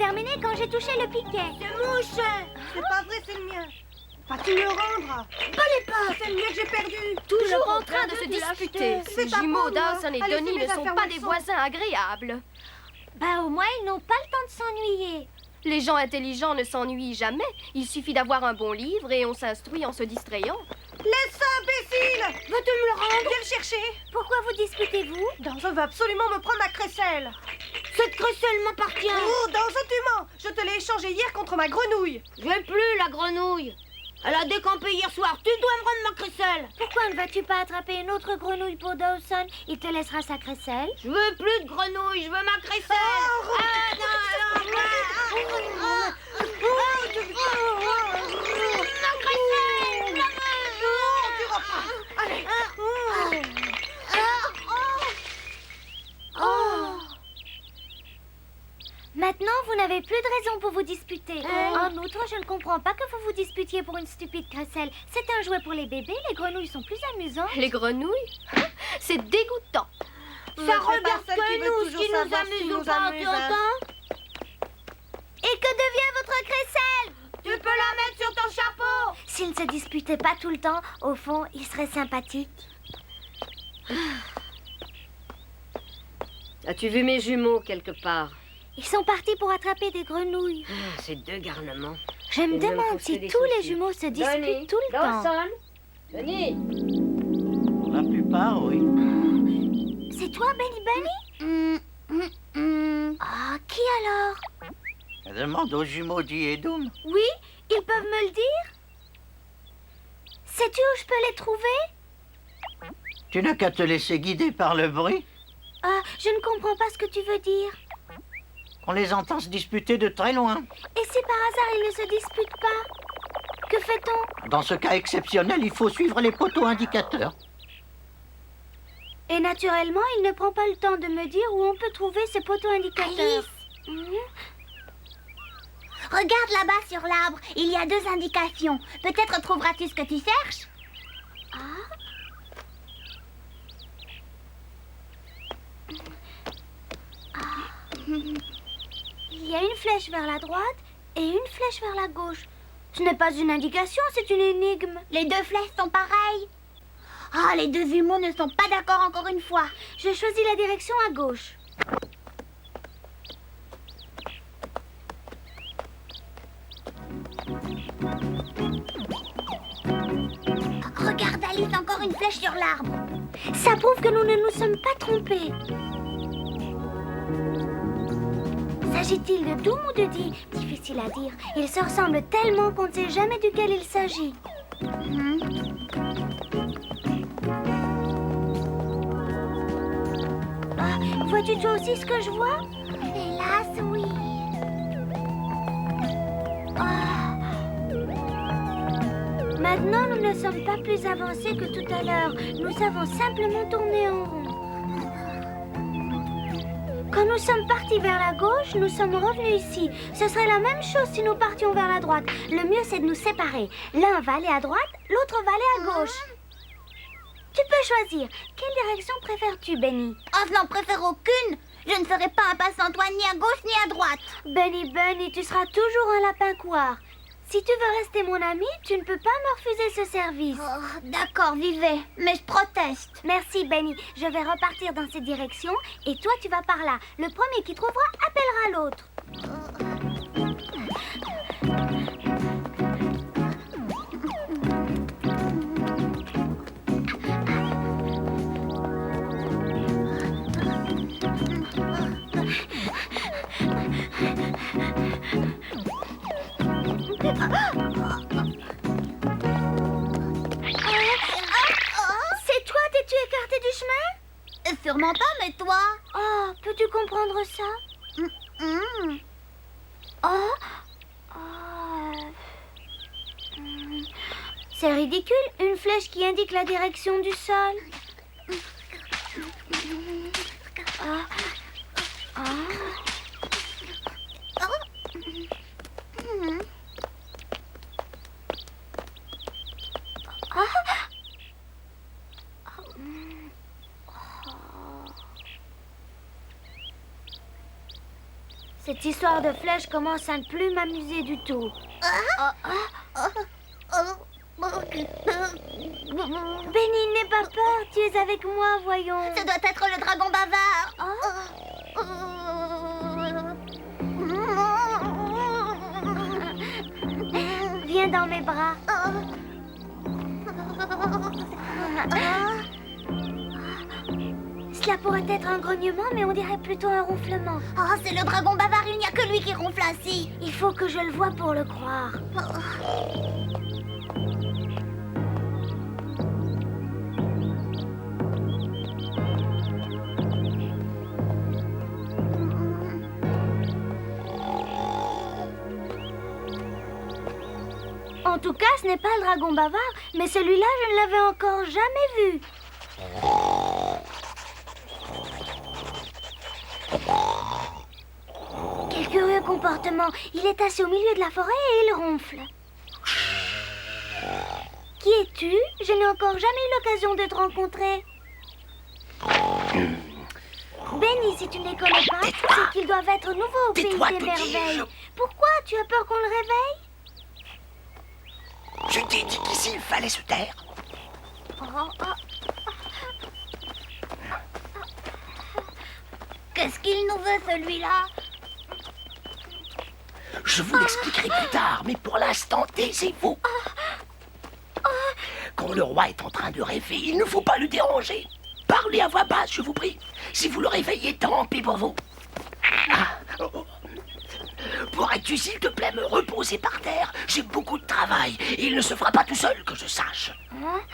terminé quand j'ai touché le piquet. C'est mon chien. C'est pas vrai, c'est le mien. Vas-tu me le rendre? Ballez pas, c'est le mien que j'ai perdu. Toujours en train de se disputer. Ces jumeaux Dawson et Donnie ne sont pas des voisins agréables. Bah au moins ils n'ont pas le temps de s'ennuyer. Les gens intelligents ne s'ennuient jamais. Il suffit d'avoir un bon livre et on s'instruit en se distrayant. Laisse ça, imbécile. Veux-tu me le rendre? Viens le chercher. Pourquoi vous disputez-vous? Dawson veut absolument me prendre ma crécelle. Cette crécelle m'appartient. Oh, Dawson, tu mens. Je te l'ai échangée hier contre ma grenouille. Je veux plus la grenouille. Elle a décampé hier soir. Tu dois me rendre ma crécelle. Pourquoi ne vas-tu pas attraper une autre grenouille pour Dawson? Il te laissera sa crécelle. Je veux plus de grenouille. Je veux ma crécelle. Maintenant, vous n'avez plus de raison pour vous disputer. En outre, je ne comprends pas que vous vous disputiez pour une stupide crécelle. C'est un jouet pour les bébés. Les grenouilles sont plus amusantes. Les grenouilles? C'est dégoûtant. Ça regarde que nous, ce qui nous amuse ou pas, tu entends? Et que devient votre crécelle? Tu peux la mettre sur ton chapeau. S'ils ne se disputaient pas tout le temps, au fond, ils seraient sympathiques. As-tu vu mes jumeaux quelque part? Ils sont partis pour attraper des grenouilles. Ces deux garnements. Je me demande si tous les jumeaux se disputent tout le temps. Dawson, Donnie. Pour la plupart, oui. C'est toi, Benny Bunny? Ah, qui alors? Demande aux jumeaux Dee et Doom. Oui, ils peuvent me le dire? Sais-tu où je peux les trouver? Tu n'as qu'à te laisser guider par le bruit. Ah, je ne comprends pas ce que tu veux dire. On les entend se disputer de très loin. Et si par hasard ils ne se disputent pas? Que fait-on? Dans ce cas exceptionnel, il faut suivre les poteaux indicateurs. Et naturellement, il ne prend pas le temps de me dire où on peut trouver ces poteaux indicateurs. Regarde là-bas sur l'arbre, il y a 2 indications. Peut-être trouveras-tu ce que tu cherches. Il y a une flèche vers la droite et une flèche vers la gauche. Ce n'est pas une indication, c'est une énigme. Les 2 flèches sont pareilles. Ah, les 2 jumeaux ne sont pas d'accord encore une fois. Je choisis la direction à gauche. Regarde Alice, encore une flèche sur l'arbre. Ça prouve que nous ne nous sommes pas trompés. S'agit-il de Doom ou de Dee? Difficile à dire. Ils se ressemblent tellement qu'on ne sait jamais duquel il s'agit. Ah, vois-tu toi aussi ce que je vois? Hélas, oui. Maintenant, nous ne sommes pas plus avancés que tout à l'heure. Nous avons simplement tourné en rond. Quand nous sommes partis vers la gauche, nous sommes revenus ici. Ce serait la même chose si nous partions vers la droite. Le mieux, c'est de nous séparer. L'un va aller à droite, l'autre va aller à gauche. Tu peux choisir. Quelle direction préfères-tu, Benny? Oh, je n'en préfère aucune. Je ne ferai pas un passe-en-toi ni à gauche ni à droite. Benny Bunny, tu seras toujours un lapin couard. Si tu veux rester mon ami, tu ne peux pas me refuser ce service. Oh, d'accord, vivez, mais je proteste. Merci, Benny. Je vais repartir dans cette direction et toi, tu vas par là. Le premier qui trouvera appellera l'autre. C'est toi, t'es-tu écarté du chemin? Sûrement pas, mais toi? Oh, peux-tu comprendre ça? Oh, c'est ridicule, une flèche qui indique la direction du sol. Cette histoire de flèche commence à ne plus m'amuser du tout. Benny, n'aie pas peur, tu es avec moi, voyons. Ce doit être le dragon bavard. Viens dans mes bras. Cela pourrait être un grognement, mais on dirait plutôt un ronflement. Oh, c'est le dragon bavard, il n'y a que lui qui ronfle ainsi. Il faut que je le voie pour le croire. En tout cas, ce n'est pas le dragon bavard, mais celui-là, je ne l'avais encore jamais vu. Quel curieux comportement. Il est assis au milieu de la forêt et il ronfle. Qui es-tu? Je n'ai encore jamais eu l'occasion de te rencontrer. Benny, si tu ne les connais pas, c'est qu'ils doivent être nouveaux au pays des merveilles. Pourquoi? Tu as peur qu'on le réveille? Je t'ai dit qu'ici, il fallait se taire. Qu'est-ce qu'il nous veut, celui-là? Je vous l'expliquerai plus tard, mais pour l'instant, taisez-vous. Quand le roi est en train de rêver, il ne faut pas le déranger. Parlez à voix basse, je vous prie. Si vous le réveillez, tant pis pour vous. Pourrais-tu, s'il te plaît, me reposer par terre? J'ai beaucoup de travail et il ne se fera pas tout seul, que je sache.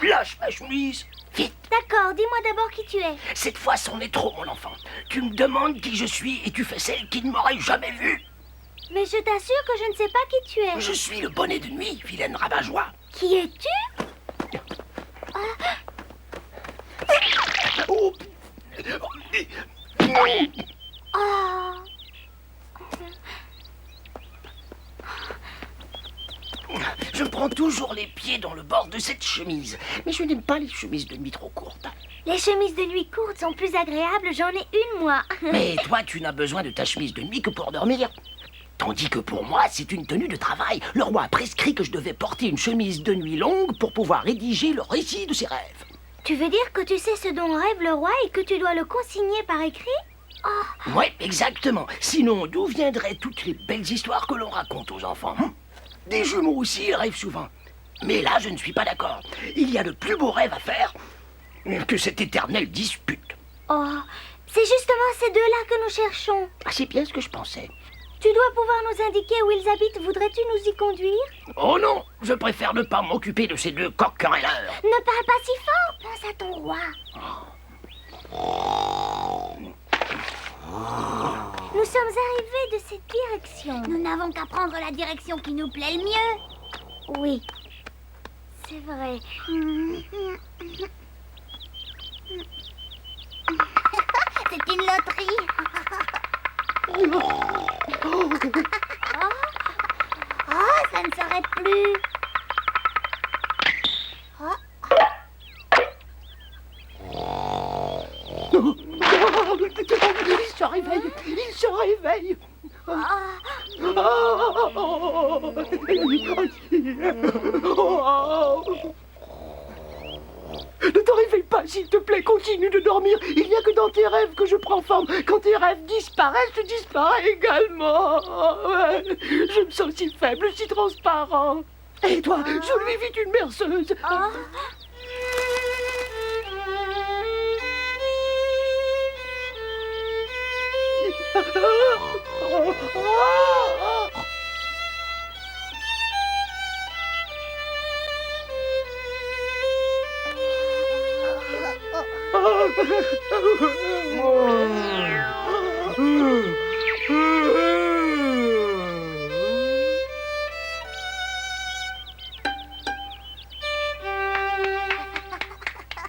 Lâche ma chemise, vite. D'accord, dis-moi d'abord qui tu es. Cette fois, c'en est trop, mon enfant. Tu me demandes qui je suis et tu fais celle qui ne m'aurait jamais vu. Mais je t'assure que je ne sais pas qui tu es. Je suis le bonnet de nuit, vilaine rabat-joie. Qui es-tu? Oh. Oh. Je prends toujours les pieds dans le bord de cette chemise. Mais je n'aime pas les chemises de nuit trop courtes. Les chemises de nuit courtes sont plus agréables, j'en ai une, moi. Mais toi, tu n'as besoin de ta chemise de nuit que pour dormir. Tandis que pour moi, c'est une tenue de travail. Le roi a prescrit que je devais porter une chemise de nuit longue pour pouvoir rédiger le récit de ses rêves. Tu veux dire que tu sais ce dont rêve le roi et que tu dois le consigner par écrit? Oui, exactement. Sinon, d'où viendraient toutes les belles histoires que l'on raconte aux enfants? Des jumeaux aussi, ils rêvent souvent. Mais là, je ne suis pas d'accord. Il y a de plus beaux rêves à faire que cette éternelle dispute. Oh, c'est justement ces deux-là que nous cherchons. Ah, c'est bien ce que je pensais. Tu dois pouvoir nous indiquer où ils habitent. Voudrais-tu nous y conduire? Oh non, je préfère ne pas m'occuper de ces deux coq-querelleurs. Ne parle pas si fort. Pense à ton roi. Nous sommes arrivés de cette direction. Nous n'avons qu'à prendre la direction qui nous plaît le mieux. Oui, c'est vrai. C'est une loterie. Oh, ça ne s'arrête plus. Il se réveille, il se réveille. Ne te réveille pas, s'il te plaît, continue de dormir. Il n'y a que dans tes rêves que je prends forme. Quand tes rêves disparaissent, je disparais également. Je me sens si faible, si transparent. Et toi, je lui vite une berceuse.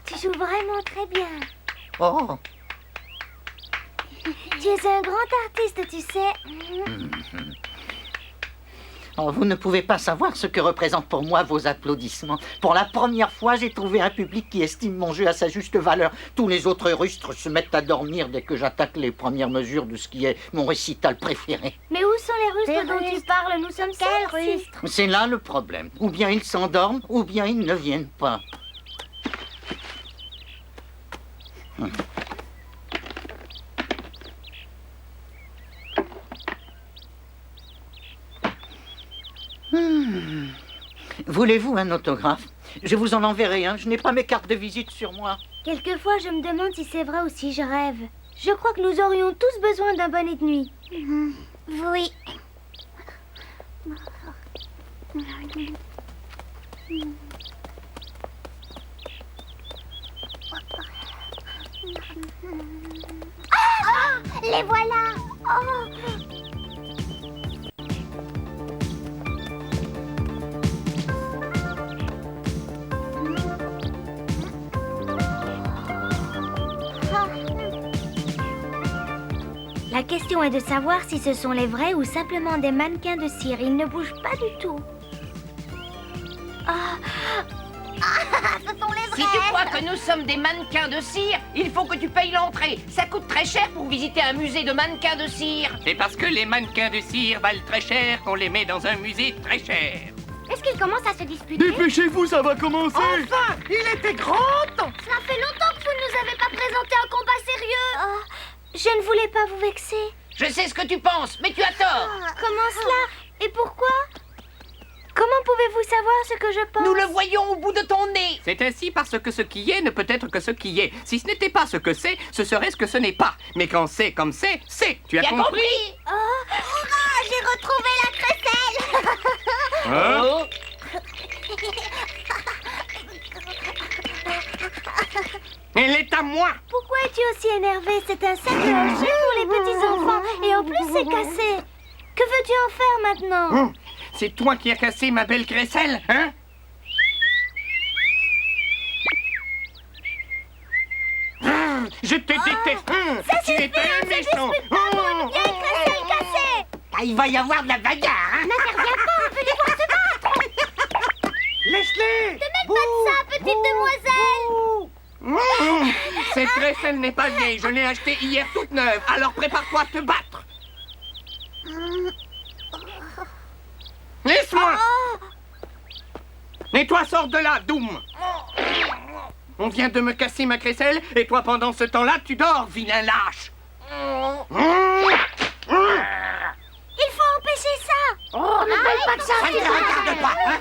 Tu joues vraiment très bien. Oh, Tu es un grand artiste, tu sais. Oh, vous ne pouvez pas savoir ce que représentent pour moi vos applaudissements. Pour la première fois, j'ai trouvé un public qui estime mon jeu à sa juste valeur. Tous les autres rustres se mettent à dormir dès que j'attaque les premières mesures de ce qui est mon récital préféré. Mais où sont les rustres dont tu parles? Nous sommes Quel 5 rustre? C'est là le problème. Ou bien ils s'endorment, ou bien ils ne viennent pas. Voulez-vous un autographe? Je vous en enverrai un. Je n'ai pas mes cartes de visite sur moi. Quelquefois, je me demande si c'est vrai ou si je rêve. Je crois que nous aurions tous besoin d'un bonnet de nuit. Oui. Ah, les voilà. Oh. La question est de savoir si ce sont les vrais ou simplement des mannequins de cire. Ils ne bougent pas du tout. Ce sont les vrais. Si tu crois que nous sommes des mannequins de cire, il faut que tu payes l'entrée. Ça coûte très cher pour visiter un musée de mannequins de cire. C'est parce que les mannequins de cire valent très cher qu'on les met dans un musée très cher. Est-ce qu'ils commencent à se disputer? Dépêchez-vous, ça va commencer. Enfin, il était grand temps. Ça fait longtemps que vous ne nous avez pas présenté un combat sérieux. Oh, je ne voulais pas vous vexer. Je sais ce que tu penses, mais tu as tort. Comment cela? Et pourquoi? Comment pouvez-vous savoir ce que je pense? Nous le voyons au bout de ton nez. C'est ainsi parce que ce qui est ne peut être que ce qui est. Si ce n'était pas ce que c'est, ce serait ce que ce n'est pas. Mais quand c'est comme c'est, c'est. Tu as Tu as compris? compris? Ah, j'ai retrouvé la crécelle. Hein? Elle est à moi. Pourquoi es-tu aussi énervé? C'est un simple jeu pour les petits enfants. Et en plus, c'est cassé. Que veux-tu en faire maintenant? C'est toi qui as cassé ma belle crécelle, hein? Je te déteste. Tu es un méchant. Crécelle cassée. Ah, il va y avoir de la bagarre, hein? N'interviens pas, on peut les voir se battre. Laisse-les. Pas de ça, petite demoiselle. Cette crécelle n'est pas vieille. Je l'ai achetée hier toute neuve. Alors prépare-toi à te battre. Laisse-moi. Et toi, sors de là, Doom. On vient de me casser ma crécelle et toi, pendant ce temps-là, tu dors, vilain lâche. Il faut empêcher ça. On ne parle pas de ça. Ça ne te regarde pas, hein?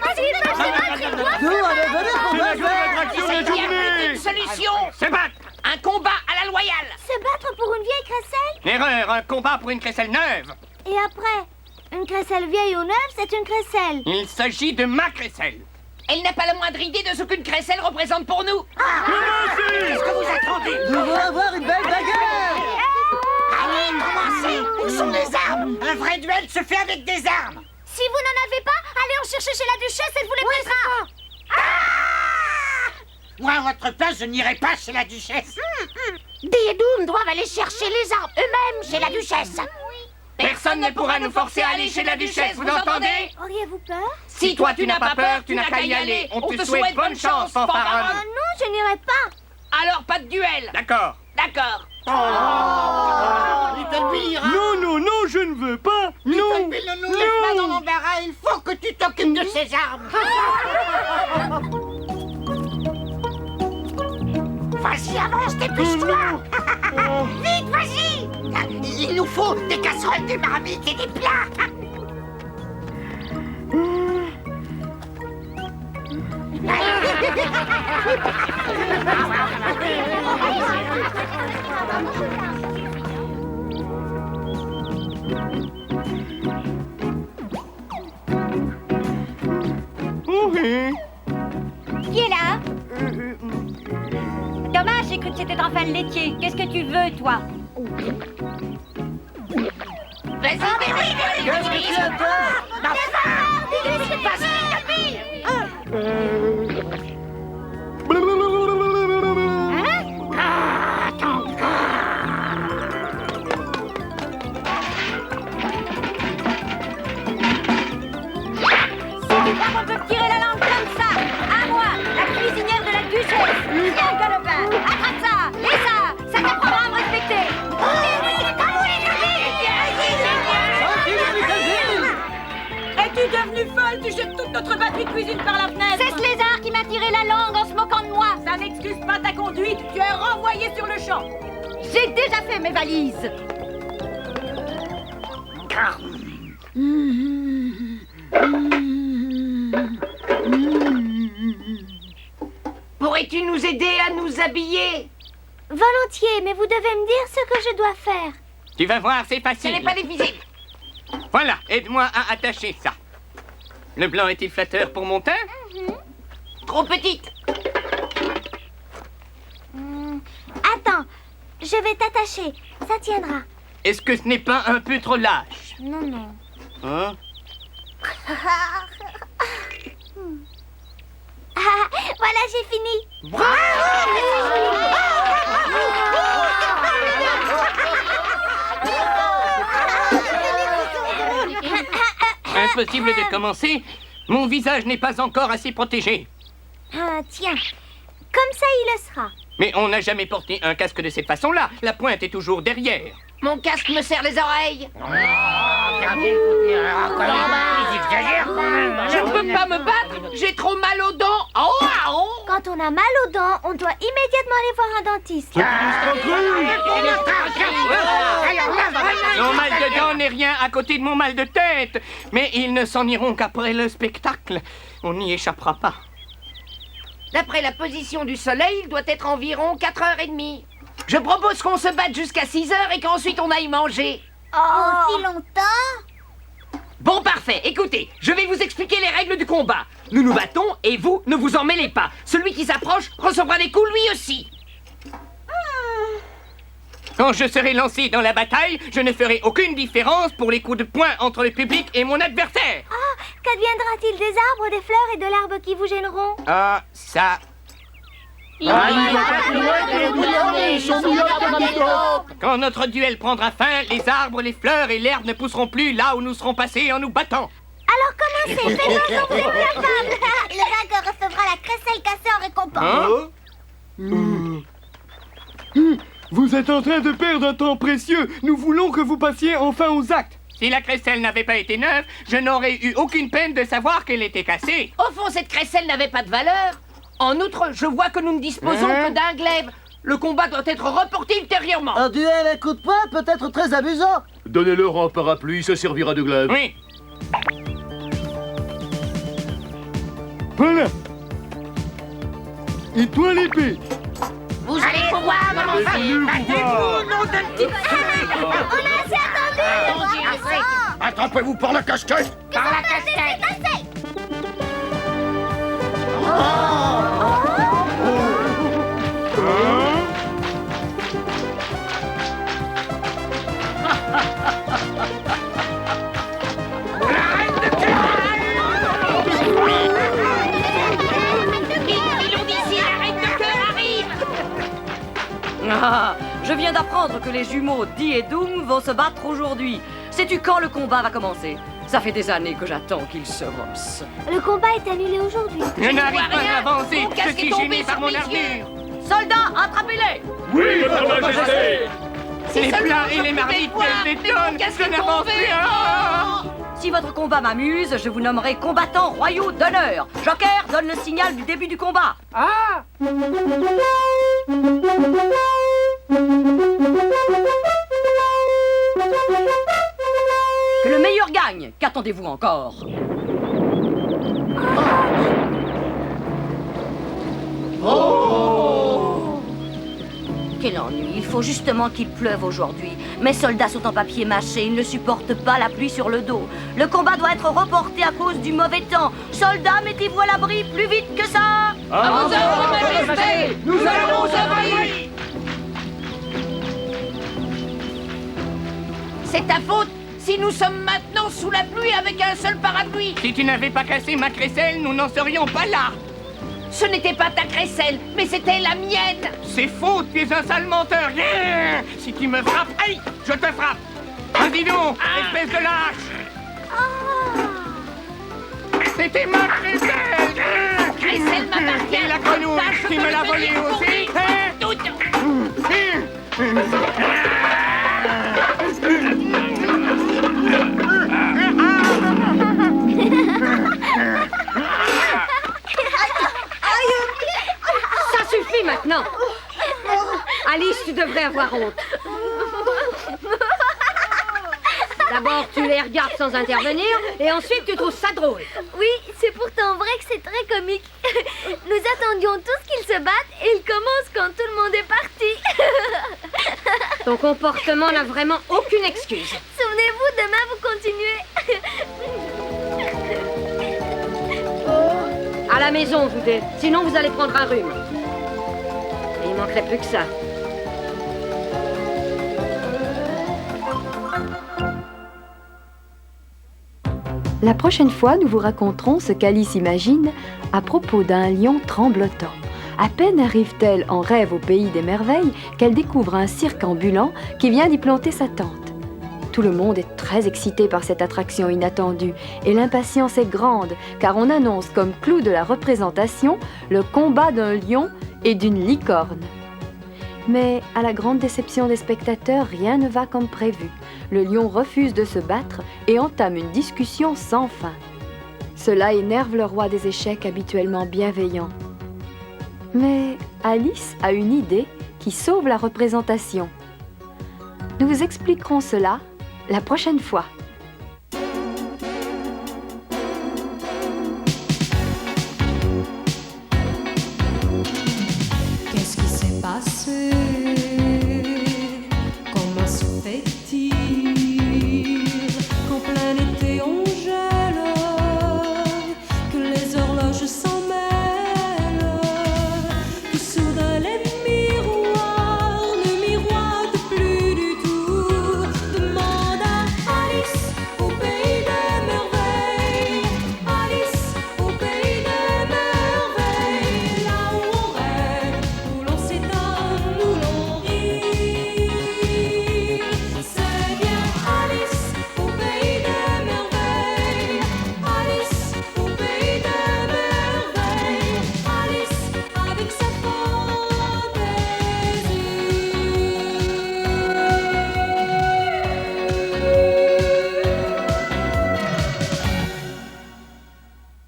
Il y a une solution. Se battre. Un combat à la loyale. Se battre pour une vieille crécelle? Erreur, un combat pour une crécelle neuve. Et après? Une crécelle vieille ou neuve, c'est une crécelle. Il s'agit de ma crécelle. Elle n'a pas la moindre idée de ce qu'une crécelle représente pour nous. Qu'est-ce que vous attendez? Nous allons avoir une belle bagarre. Allez, commencez! Où sont les armes? Un vrai duel se fait avec des armes! Si vous n'en avez pas, allez en chercher chez la duchesse, elle vous les prêtera. Moi, à votre place, je n'irai pas chez la duchesse. Dee et Doom doivent aller chercher les armes eux-mêmes chez la duchesse. Personne ne pourra nous forcer à aller chez la duchesse, vous entendez? Auriez-vous peur? Si toi tu n'as pas peur, tu n'as qu'à y aller. On te souhaite bonne chance, Ah fanfaronne. non, je n'irai pas. Alors pas de duel. D'accord. D'accord. Little Bill ira. Non, non, non, je ne veux pas. Non. Little Bill ne nous laisse pas dans l'embarras. Il faut que tu t'occupes de ces armes. Vas-y, avance, dépêche-toi. Vite, vas-y. Il nous faut des casseroles, des marmites et des plats. Oui. Qui est là? Dommage, j'ai cru que c'était enfin le laitier. Qu'est-ce que tu veux, toi? Vas-y, Qu'est-ce que tu as peur? Es-tu devenue folle? Tu jettes toute notre batterie de cuisine par la fenêtre. C'est Clézard qui m'a tiré la langue en se moquant de moi. Ça n'excuse pas ta conduite. Tu es renvoyé sur le champ. J'ai déjà fait mes valises. Pourrais-tu nous aider à nous habiller? Volontiers, mais vous devez me dire ce que je dois faire. Tu vas voir, c'est Ce facile. n'est pas difficile. Voilà, aide-moi à attacher ça. Le blanc est-il flatteur pour mon teint? Trop petite. Attends, je vais t'attacher. Ça tiendra. Est-ce que ce n'est pas un peu trop lâche? Non, non. Hein? Ah, voilà, j'ai fini. Impossible de commencer. Mon visage n'est pas encore assez protégé. Ah, tiens, comme ça il le sera. Mais on n'a jamais porté un casque de cette façon-là. La pointe est toujours derrière. Mon casque me serre les oreilles. Je ne peux pas me battre. J'ai trop mal aux dents. Oh, oh. Quand on a mal aux dents, on doit immédiatement aller voir un dentiste. Mon mal de dents n'est rien à côté de mon mal de tête. Mais ils ne s'en iront qu'après le spectacle. On n'y échappera pas. D'après la position du soleil, il doit être environ 4h30. Je propose qu'on se batte jusqu'à 6h et qu'ensuite on aille manger. Oh, si longtemps? Bon, parfait. Écoutez, je vais vous expliquer les règles du combat. Nous nous battons et vous, ne vous en mêlez pas. Celui qui s'approche recevra des coups lui aussi. Quand je serai lancé dans la bataille, je ne ferai aucune différence pour les coups de poing entre le public et mon adversaire. Ah, qu'adviendra-t-il des arbres, des fleurs et de l'herbe qui vous gêneront? Ah, ça... Quand notre duel prendra fin, les arbres, les fleurs et l'herbe ne pousseront plus là où nous serons passés en nous battant. Alors commencez, faites en sorte d'être capable. Le vainqueur recevra la crécelle cassée en récompense. Vous êtes en train de perdre un temps précieux. Nous voulons que vous passiez enfin aux actes. Si la crécelle n'avait pas été neuve, je n'aurais eu aucune peine de savoir qu'elle était cassée. Au fond, cette crécelle n'avait pas de valeur. En outre, je vois que nous ne disposons que d'un glaive. Le combat doit être reporté ultérieurement. Un duel à coups de poing peut être très amusant. Donnez-leur un parapluie, ça servira de glaive. Oui. Voilà. Et toi l'épée. Vous allez pouvoir me Battez-vous, nom de petite On a assez attendu. Attrapez-vous par la casquette. Par la casquette. Ah, je viens d'apprendre que les jumeaux Dee et Doom vont se battre aujourd'hui. Sais-tu quand le combat va commencer? Ça fait des années que j'attends qu'ils se rossent. Le combat est annulé aujourd'hui. Je n'arrive pas à avancer. Mon Je casque suis est tombé gêné par sur mon mes armure. Soldats, attrapez-les! Oui, votre majesté. Les plats et les marmites qu'elles détonnent, je n'avance plus. Ah. Si votre combat m'amuse, je vous nommerai combattant royaux d'honneur. Joker, donne le signal du début du combat. Que le meilleur gagne. Qu'attendez-vous encore? Quel ennui, il faut justement qu'il pleuve aujourd'hui. Mes soldats sont en papier mâché, ils ne supportent pas la pluie sur le dos. Le combat doit être reporté à cause du mauvais temps. Soldats, mettez-vous à l'abri plus vite que ça. À vos ordres, majesté. Nous allons abri. C'est ta faute si nous sommes maintenant sous la pluie avec un seul parapluie. Si tu n'avais pas cassé ma crécelle, nous n'en serions pas là. Ce n'était pas ta crécelle, mais c'était la mienne. C'est faux, tu es un sale menteur. Yeah. Si tu me frappes, aïe, je te frappe. Vas-y donc, espèce de lâche. C'était ma crécelle. Crécelle m'appartient. Et la grenouille, tu me l'as volée aussi. Tout. devrais avoir honte. D'abord, tu les regardes sans intervenir, et ensuite, tu trouves ça drôle. Oui, c'est pourtant vrai que c'est très comique. Nous attendions tous qu'ils se battent et ils commencent quand tout le monde est parti. Ton comportement n'a vraiment aucune excuse. Souvenez-vous, demain vous continuez. À la maison, vous deux. Sinon, vous allez prendre un rhume. Et il manquerait plus que ça. La prochaine fois, nous vous raconterons ce qu'Alice imagine à propos d'un lion tremblotant. À peine arrive-t-elle en rêve au pays des merveilles qu'elle découvre un cirque ambulant qui vient d'y planter sa tente. Tout le monde est très excité par cette attraction inattendue et l'impatience est grande car on annonce comme clou de la représentation le combat d'un lion et d'une licorne. Mais à la grande déception des spectateurs, rien ne va comme prévu. Le lion refuse de se battre et entame une discussion sans fin. Cela énerve le roi des échecs habituellement bienveillant. Mais Alice a une idée qui sauve la représentation. Nous vous expliquerons cela la prochaine fois.